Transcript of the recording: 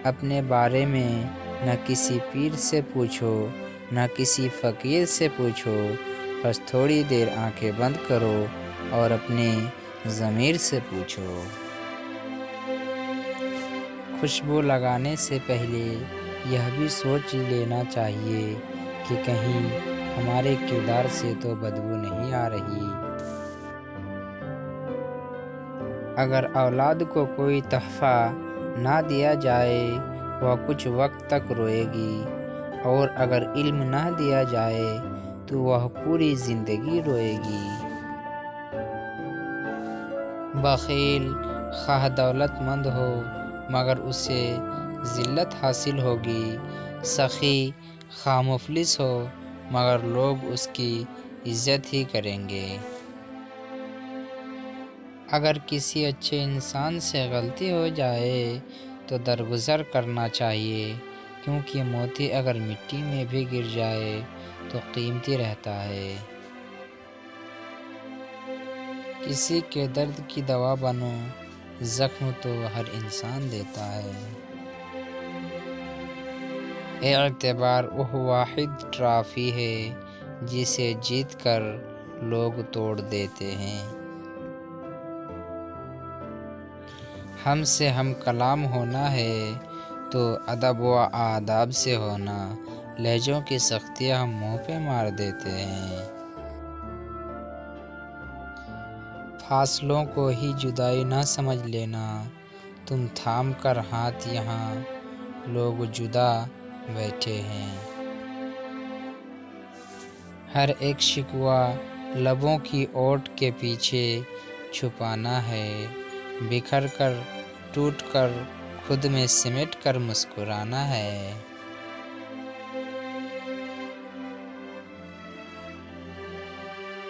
اپنے بارے میں نہ کسی پیر سے پوچھو نہ کسی فقیر سے پوچھو، بس تھوڑی دیر آنکھیں بند کرو اور اپنے ضمیر سے پوچھو۔ خوشبو لگانے سے پہلے یہ بھی سوچ لینا چاہیے کہ کہیں ہمارے کردار سے تو بدبو نہیں آ رہی۔ اگر اولاد کو کوئی تحفہ نہ دیا جائے وہ کچھ وقت تک روئے گی، اور اگر علم نہ دیا جائے تو وہ پوری زندگی روئے گی۔ بخیل خواہ دولت مند ہو مگر اسے ذلت حاصل ہوگی، سخی خواہ مفلس ہو مگر لوگ اس کی عزت ہی کریں گے۔ اگر کسی اچھے انسان سے غلطی ہو جائے تو درگزر کرنا چاہیے، کیونکہ موتی اگر مٹی میں بھی گر جائے تو قیمتی رہتا ہے۔ کسی کے درد کی دوا بنو، زخم تو ہر انسان دیتا ہے۔ اعتبار وہ واحد ٹرافی ہے جسے جیت کر لوگ توڑ دیتے ہیں۔ ہم سے ہم کلام ہونا ہے تو ادب و آداب سے ہونا، لہجوں کی سختیاں ہم منہ پہ مار دیتے ہیں۔ فاصلوں کو ہی جدائی نہ سمجھ لینا، تم تھام کر ہاتھ یہاں لوگ جدا بیٹھے ہیں۔ ہر ایک شکوہ لبوں کی اوٹ کے پیچھے چھپانا ہے، بکھر کر ٹوٹ کر خود میں سمٹ کر مسکرانا ہے۔